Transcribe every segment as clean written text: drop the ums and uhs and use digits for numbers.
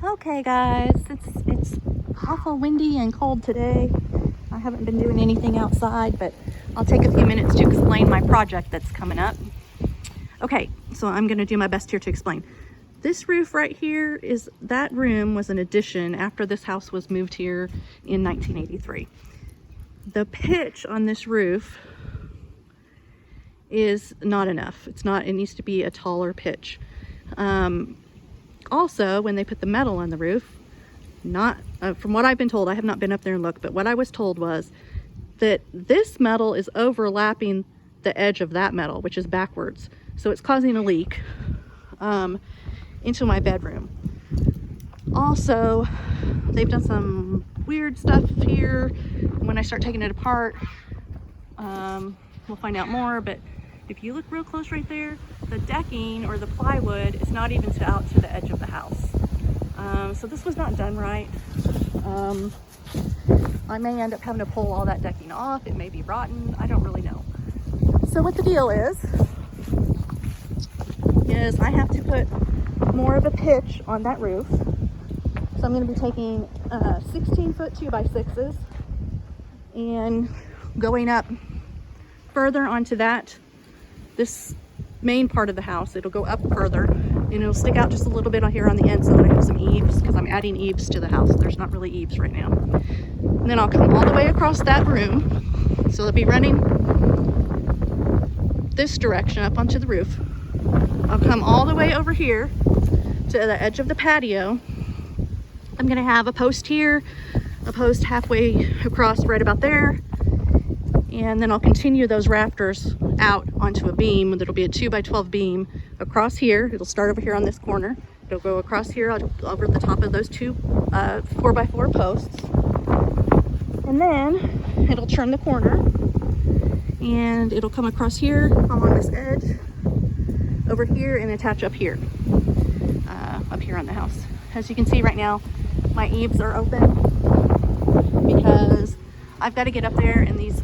Okay guys, it's awful windy and cold today. I haven't been doing anything outside, but I'll take a few minutes to explain my project that's coming up. Okay, so I'm gonna do my best here to explain. This roof right here is, that room was an addition after this house was moved here in 1983. The pitch on this roof is not enough. It needs to be a taller pitch. Also, when they put the metal on the roof, from what I've been told, I have not been up there and looked, but what I was told was that this metal is overlapping the edge of that metal, which is backwards. So it's causing a leak into my bedroom. Also, they've done some weird stuff here. When I start taking it apart, we'll find out more, but if you look real close right there, the decking or the plywood is not even out to the edge of the house. So this was not done right. I may end up having to pull all that decking off. It may be rotten. I don't really know. So what the deal is I have to put more of a pitch on that roof. So I'm going to be taking 16-foot 2x6s and going up further onto this main part of the house. It'll go up further and it'll stick out just a little bit on here on the end so that I have some eaves, because I'm adding eaves to the house. There's not really eaves right now. And then I'll come all the way across that room. So it'll be running this direction up onto the roof. I'll come all the way over here to the edge of the patio. I'm gonna have a post here, a post halfway across right about there, and then I'll continue those rafters out onto a beam. That'll be a 2x12 beam across here. It'll start over here on this corner. It'll go across here over the top of those two 4x4 posts. And then it'll turn the corner and it'll come across here along this edge over here and attach up here on the house. As you can see right now, my eaves are open because I've got to get up there, and these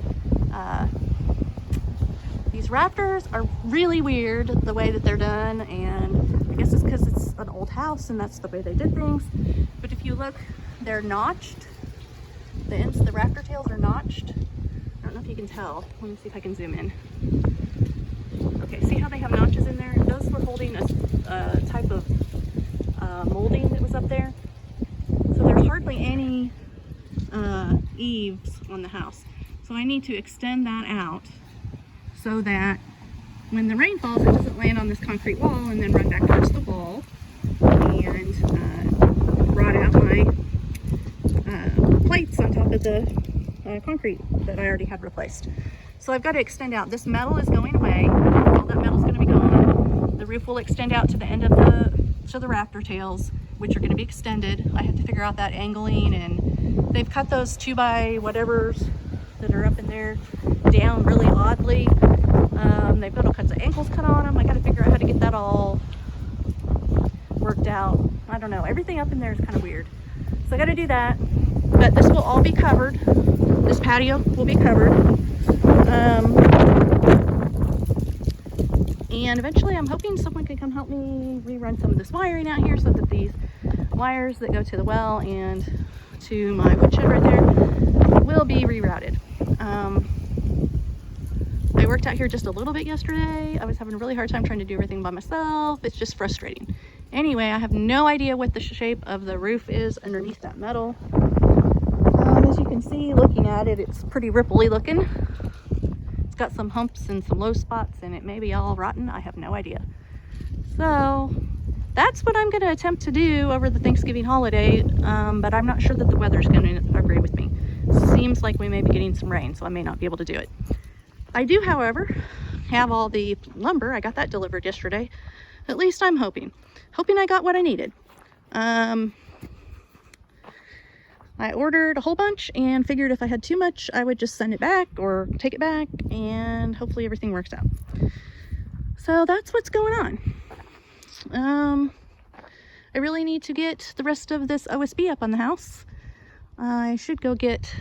rafters are really weird the way that they're done, and I guess it's because it's an old house and that's the way they did things. But if you look, they're notched. The ends of the rafter tails are notched. I don't know if you can tell. Let me see if I can zoom in. Okay, see how they have notches in there? Those were holding a type of molding that was up there. So there's hardly any eaves on the house. So I need to extend that out so that when the rain falls, it doesn't land on this concrete wall and then run back towards the wall and rot out my plates on top of the concrete that I already had replaced. So I've got to extend out. This metal is going away. All that metal's going to be gone. The roof will extend out to the end of the rafter tails, which are going to be extended. I have to figure out that angling, and they've cut those 2x whatevers that are up in there down really oddly. They've got all kinds of angles cut on them. I got to figure out how to get that all worked out. I don't know. Everything up in there is kind of weird. So I got to do that. But this will all be covered. This patio will be covered. And eventually I'm hoping someone can come help me rerun some of this wiring out here so that these wires that go to the well and to my woodshed right there will be rerouted. I worked out here just a little bit yesterday. I was having a really hard time trying to do everything by myself. It's just frustrating. Anyway, I have no idea what the shape of the roof is underneath that metal. As you can see, looking at it, it's pretty ripply looking. It's got some humps and some low spots, and it may be all rotten. I have no idea. So that's what I'm going to attempt to do over the Thanksgiving holiday, but I'm not sure that the weather's going to agree with me. Seems like we may be getting some rain, so I may not be able to do it. I do, however, have all the lumber. I got that delivered yesterday. At least I'm hoping I got what I needed. I ordered a whole bunch and figured if I had too much, I would just send it back or take it back, and hopefully everything works out. So that's what's going on. I really need to get the rest of this OSB up on the house. I should go get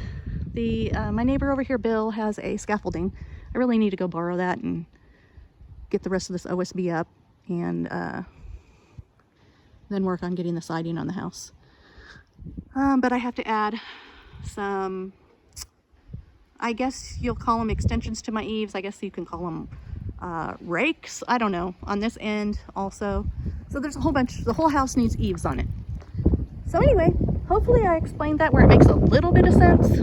my neighbor over here, Bill, has a scaffolding. I really need to go borrow that and get the rest of this OSB up, and then work on getting the siding on the house. But I have to add some, I guess you'll call them extensions to my eaves. I guess you can call them rakes. I don't know, on this end also. So there's a whole bunch, the whole house needs eaves on it. So anyway, hopefully I explained that where it makes a little bit of sense.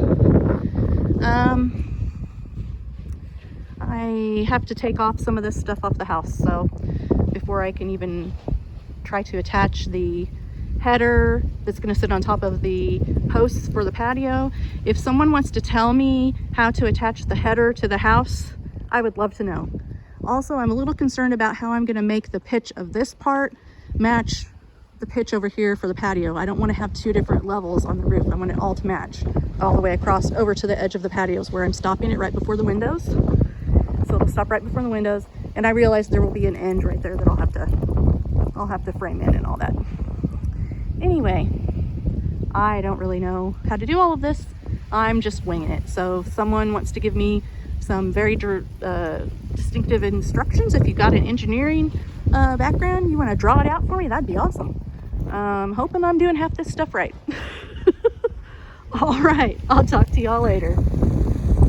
I have to take off some of this stuff off the house, so before I can even try to attach the header that's going to sit on top of the posts for the patio. If someone wants to tell me how to attach the header to the house, I would love to know. Also, I'm a little concerned about how I'm going to make the pitch of this part match the pitch over here for the patio. I don't want to have two different levels on the roof. I want it all to match all the way across over to the edge of the patios where I'm stopping it right before the windows. So it'll stop right before the windows, and I realize there will be an end right there that I'll have to frame in and all that. Anyway, I don't really know how to do all of this. I'm just winging it. So if someone wants to give me some very distinctive instructions, if you've got an engineering background, you want to draw it out for me, that'd be awesome. Hoping I'm doing half this stuff right. All right, I'll talk to y'all later.